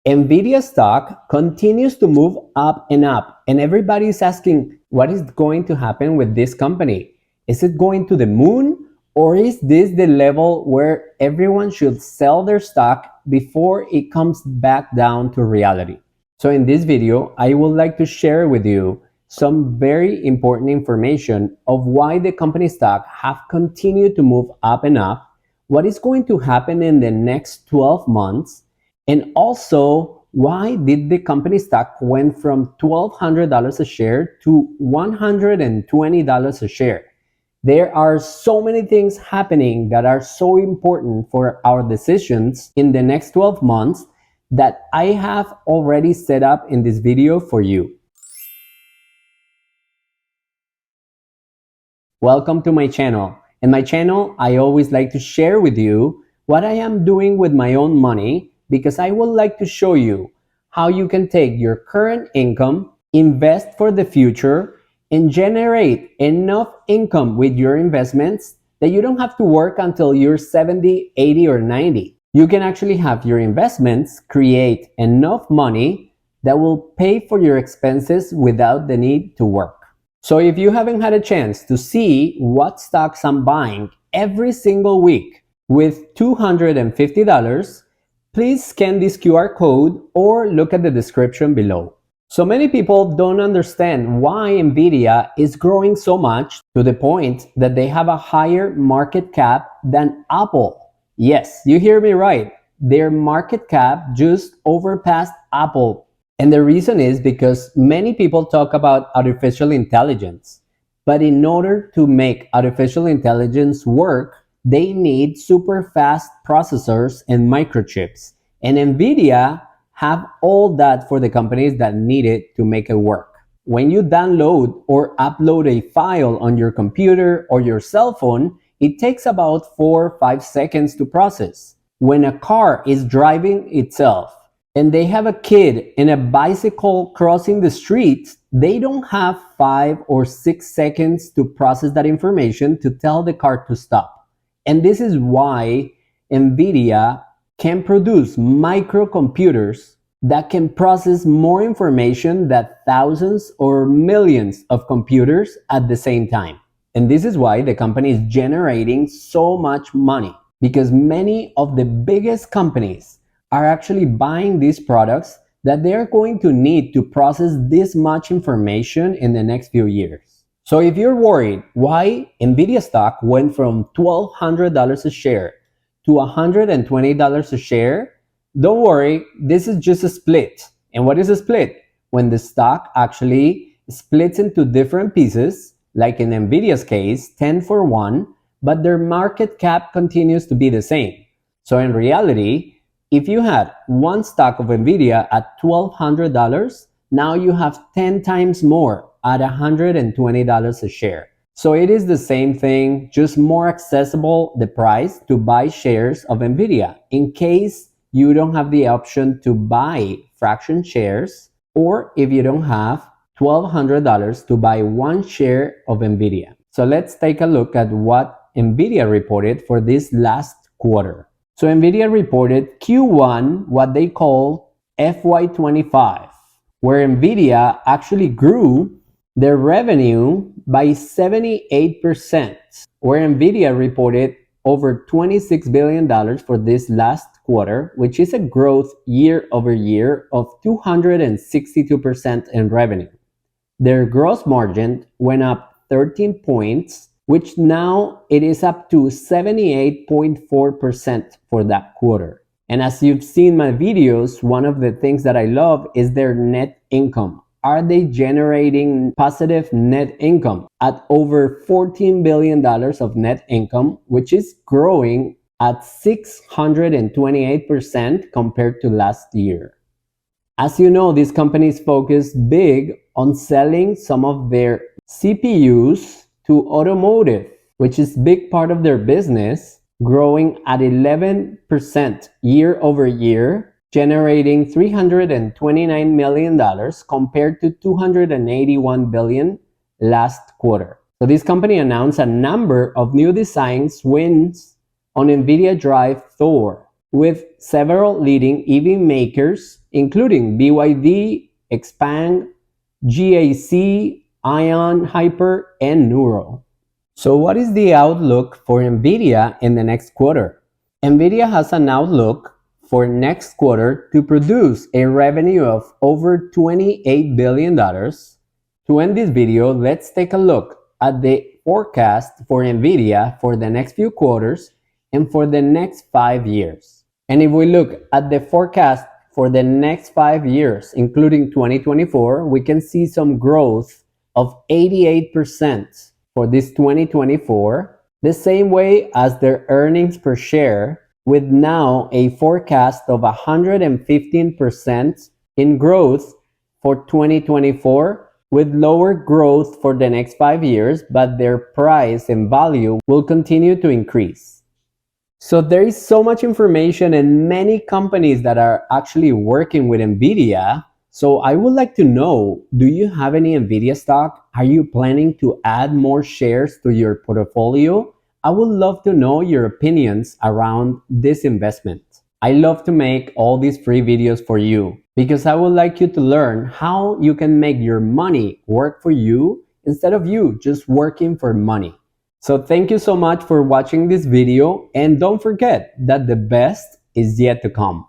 Nvidia stock continues to move up, and everybody is asking what is going to happen with this company. Is it going to the moon, or is this the level where everyone should sell their stock before it comes back down to reality? So in this video, I would like to share with you some very important information of why the company stock have continued to move up and up, what is going to happen in the next 12 months, and also why did the company stock went from $1,200 a share to $120 a share. There are so many things happening that are so important for our decisions in the next 12 months that I have already set up in this video for you. Welcome to my channel. In my channel, I always like to share with you what I am doing with my own money, because I would like to show you how you can take your current income, invest for the future, and generate enough income with your investments that you don't have to work until you're 70, 80, or 90. You can actually have your investments create enough money that will pay for your expenses without the need to work. So if you haven't had a chance to see what stocks I'm buying every single week with $250, please scan this QR code or look at the description below. So many people don't understand why Nvidia is growing so much to the point that they have a higher market cap than Apple. Yes, you hear me right. Their market cap just overpassed Apple. And the reason is because many people talk about artificial intelligence. But in order to make artificial intelligence work, they need super fast processors and microchips. And Nvidia have all that for the companies that need it to make it work. When you download or upload a file on your computer or your cell phone, it takes about 4 or 5 seconds to process. When a car is driving itself and they have a kid in a bicycle crossing the street, they don't have 5 or 6 seconds to process that information to tell the car to stop. And this is why Nvidia can produce microcomputers that can process more information than thousands or millions of computers at the same time. And this is why the company is generating so much money, because many of the biggest companies are actually buying these products that they're going to need to process this much information in the next few years. So if you're worried why Nvidia stock went from $1,200 a share to $120 a share, don't worry, this is just a split. And what is a split? When the stock actually splits into different pieces, like in Nvidia's case, 10 for 1, but their market cap continues to be the same. So in reality, if you had one stock of Nvidia at $1,200, now you have 10 times more at $120 a share. So it is the same thing, just more accessible the price to buy shares of Nvidia in case you don't have the option to buy fraction shares, or if you don't have $1,200 to buy one share of Nvidia. So let's take a look at what Nvidia reported for this last quarter. So Nvidia reported Q1, what they call FY25, where Nvidia actually grew their revenue by 78%, where Nvidia reported over $26 billion for this last quarter, which is a growth year over year of 262% in revenue. Their gross margin went up 13 points, which now it is up to 78.4% for that quarter. And as you've seen my videos, one of the things that I love is their net income. Are they generating positive net income at over $14 billion of net income, which is growing at 628% compared to last year. As you know, these companies focus big on selling some of their CPUs to automotive, which is a big part of their business, growing at 11% year over year, generating $329 million compared to $281 billion last quarter. So this company announced a number of new designs wins on NVIDIA Drive Thor with several leading EV makers including BYD, Expand, GAC, Ion, Hyper, and Neuro. So what is the outlook for Nvidia in the next quarter? Nvidia has an outlook for next quarter to produce a revenue of over $28 billion. To end this video, let's take a look at the forecast for Nvidia for the next few quarters and for the next 5 years. And if we look at the forecast for the next 5 years, including 2024, we can see some growth of 88% for this 2024, the same way as their earnings per share, with now a forecast of 115% in growth for 2024, with lower growth for the next 5 years, but their price and value will continue to increase. So there is so much information and many companies that are actually working with Nvidia. So I would like to know, do you have any Nvidia stock? Are you planning to add more shares to your portfolio? I would love to know your opinions around this investment. I love to make all these free videos for you because I would like you to learn how you can make your money work for you instead of you just working for money. So thank you so much for watching this video, and don't forget that the best is yet to come.